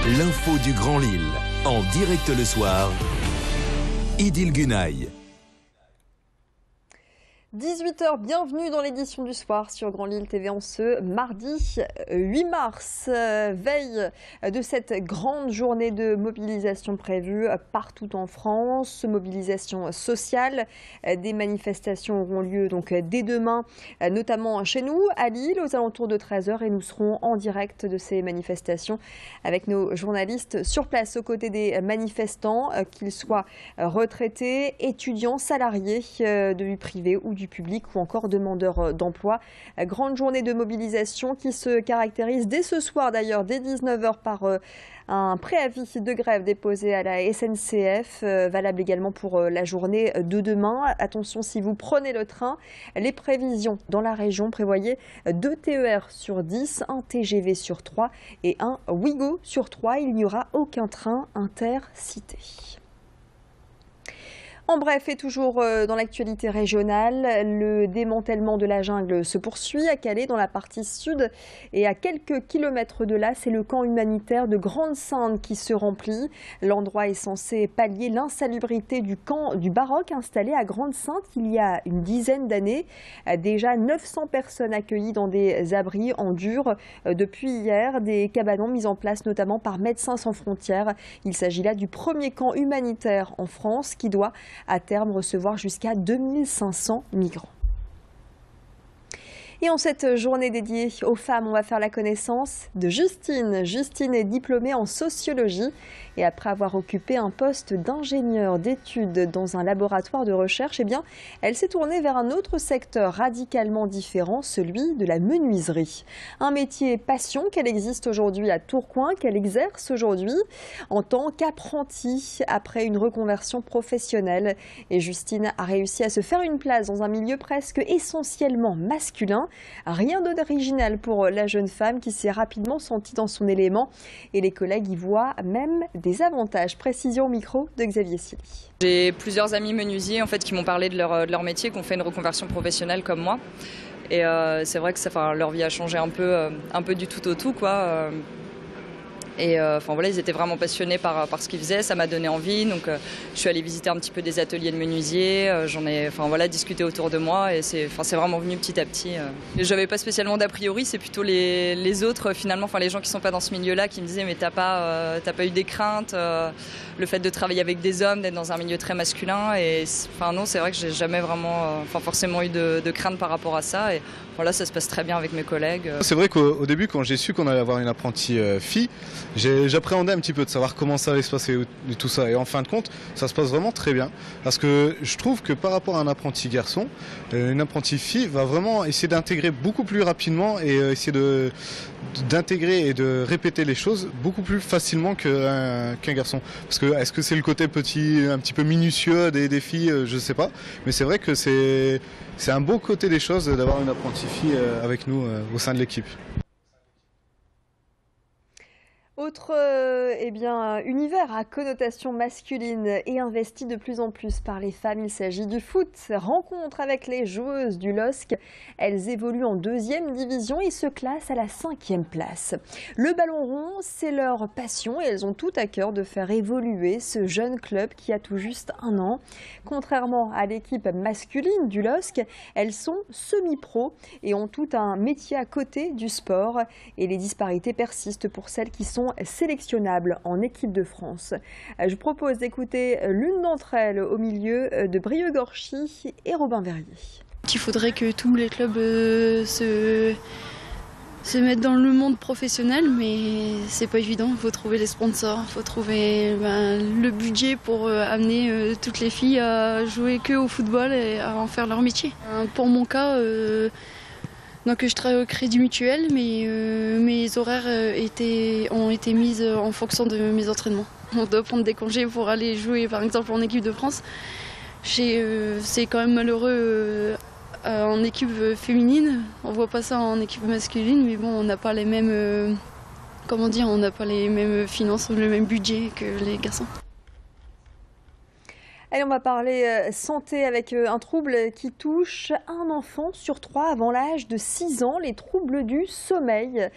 L'info du Grand Lille, en direct le soir, Idil Günay. 18h, bienvenue dans l'édition du soir sur Grand Lille TV en ce mardi 8 mars, veille de cette grande journée de mobilisation prévue partout en France, mobilisation sociale. Des manifestations auront lieu donc dès demain, notamment chez nous à Lille aux alentours de 13h, et nous serons en direct de ces manifestations avec nos journalistes sur place aux côtés des manifestants, qu'ils soient retraités, étudiants, salariés du privé ou du public ou encore demandeurs d'emploi. Grande journée de mobilisation qui se caractérise dès ce soir d'ailleurs, dès 19h, par un préavis de grève déposé à la SNCF, valable également pour la journée de demain. Attention, si vous prenez le train, les prévisions dans la région prévoyaient 2 TER sur 10, 1 TGV sur 3 et 1 Ouigo sur 3. Il n'y aura aucun train intercité. En bref, et toujours dans l'actualité régionale, le démantèlement de la jungle se poursuit à Calais, dans la partie sud, et à quelques kilomètres de là, c'est le camp humanitaire de Grande-Synthe qui se remplit. L'endroit est censé pallier l'insalubrité du camp du Baroque installé à Grande-Synthe il y a une dizaine d'années. Déjà 900 personnes accueillies dans des abris en dur depuis hier, des cabanons mis en place notamment par Médecins sans frontières. Il s'agit là du premier camp humanitaire en France qui doit à terme recevoir jusqu'à 2500 migrants. Et en cette journée dédiée aux femmes, on va faire la connaissance de Justine. Justine est diplômée en sociologie et après avoir occupé un poste d'ingénieur d'études dans un laboratoire de recherche, eh bien, elle s'est tournée vers un autre secteur radicalement différent, celui de la menuiserie. Un métier passion qu'elle existe aujourd'hui à Tourcoing, qu'elle exerce aujourd'hui en tant qu'apprentie après une reconversion professionnelle. Et Justine a réussi à se faire une place dans un milieu presque essentiellement masculin. Rien d'original pour la jeune femme qui s'est rapidement sentie dans son élément, et les collègues y voient même des avantages. Précision au micro de Xavier Silly. J'ai plusieurs amis menuisiers qui m'ont parlé de leur métier, qui ont fait une reconversion professionnelle comme moi. Et c'est vrai que leur vie a changé un peu du tout au tout, quoi. Et ils étaient vraiment passionnés par ce qu'ils faisaient, ça m'a donné envie. Donc je suis allée visiter un petit peu des ateliers de menuisier, j'en ai discuté autour de moi, et c'est vraiment venu petit à petit. J'avais pas spécialement d'a priori, c'est plutôt les autres finalement, les gens qui sont pas dans ce milieu-là qui me disaient mais t'as pas eu des craintes, le fait de travailler avec des hommes, d'être dans un milieu très masculin. Et non, c'est vrai que j'ai jamais vraiment forcément eu de crainte par rapport à ça. Et voilà, ça se passe très bien avec mes collègues. C'est vrai qu'au début, quand j'ai su qu'on allait avoir une apprentie fille, j'appréhendais un petit peu de savoir comment ça allait se passer et tout ça. Et en fin de compte, ça se passe vraiment très bien. Parce que je trouve que par rapport à un apprenti garçon, une apprentie fille va vraiment essayer d'intégrer beaucoup plus rapidement et essayer d'intégrer et de répéter les choses beaucoup plus facilement qu'un garçon. Parce que est-ce que c'est le côté un petit peu minutieux des filles, je sais pas. Mais c'est vrai que c'est un beau côté des choses d'avoir une apprentie fille avec nous au sein de l'équipe. Autre univers à connotation masculine et investi de plus en plus par les femmes, il s'agit du foot. Rencontre avec les joueuses du LOSC. Elles évoluent en 2e division et se classent à la 5e place. Le ballon rond, c'est leur passion et elles ont tout à cœur de faire évoluer ce jeune club qui a tout juste 1 an. Contrairement à l'équipe masculine du LOSC, elles sont semi-pro et ont tout un métier à côté du sport. Et les disparités persistent pour celles qui sont sélectionnables en équipe de France. Je propose d'écouter l'une d'entre elles au milieu de Brieux-Gorchy et Robin Verrier. Il faudrait que tous les clubs se mettent dans le monde professionnel, mais c'est pas évident. Il faut trouver les sponsors, il faut trouver le budget pour amener toutes les filles à jouer que au football et à en faire leur métier. Pour mon cas, donc je travaille au Crédit Mutuel, mais mes horaires ont été mis en fonction de mes entraînements. On doit prendre des congés pour aller jouer par exemple en équipe de France. C'est quand même malheureux en équipe féminine. On voit pas ça en équipe masculine, mais bon, on n'a pas les mêmes, on n'a pas les mêmes finances, le même budget que les garçons. Allez, on va parler santé avec un trouble qui touche un enfant sur 3 avant l'âge de 6 ans. Les troubles du sommeil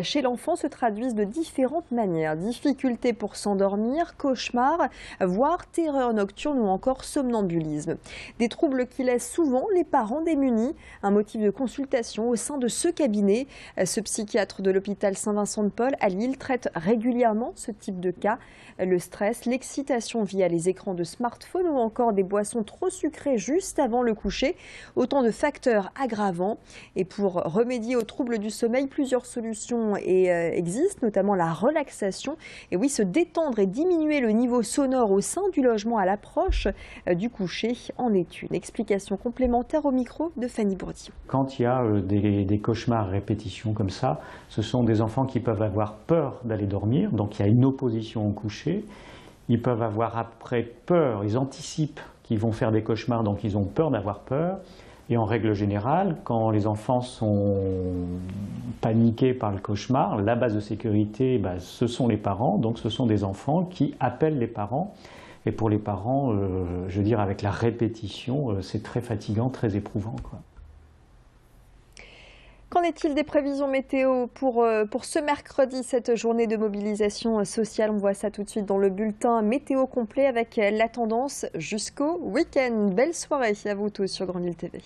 chez l'enfant se traduisent de différentes manières. Difficultés pour s'endormir, cauchemars, voire terreur nocturne ou encore somnambulisme. Des troubles qui laissent souvent les parents démunis. Un motif de consultation au sein de ce cabinet. Ce psychiatre de l'hôpital Saint-Vincent-de-Paul à Lille traite régulièrement ce type de cas. Le stress, l'excitation via les écrans de smartphone ou encore des boissons trop sucrées juste avant le coucher. Autant de facteurs aggravants. Et pour remédier aux troubles du sommeil, plusieurs solutions existent, notamment la relaxation. Et oui, se détendre et diminuer le niveau sonore au sein du logement à l'approche du coucher en est une. Explication complémentaire au micro de Fanny Bourdieu. Quand il y a des cauchemars à répétition comme ça, ce sont des enfants qui peuvent avoir peur d'aller dormir, donc il y a une opposition au coucher. Ils peuvent avoir après peur, ils anticipent qu'ils vont faire des cauchemars, donc ils ont peur d'avoir peur. Et en règle générale, quand les enfants sont paniqués par le cauchemar, la base de sécurité, ce sont les parents, donc ce sont des enfants qui appellent les parents. Et pour les parents, je veux dire, avec la répétition, c'est très fatigant, très éprouvant, quoi. Qu'en est-il des prévisions météo pour ce mercredi, cette journée de mobilisation sociale? On voit ça tout de suite dans le bulletin météo complet avec la tendance jusqu'au week-end. Belle soirée à vous tous sur Grand Lille TV.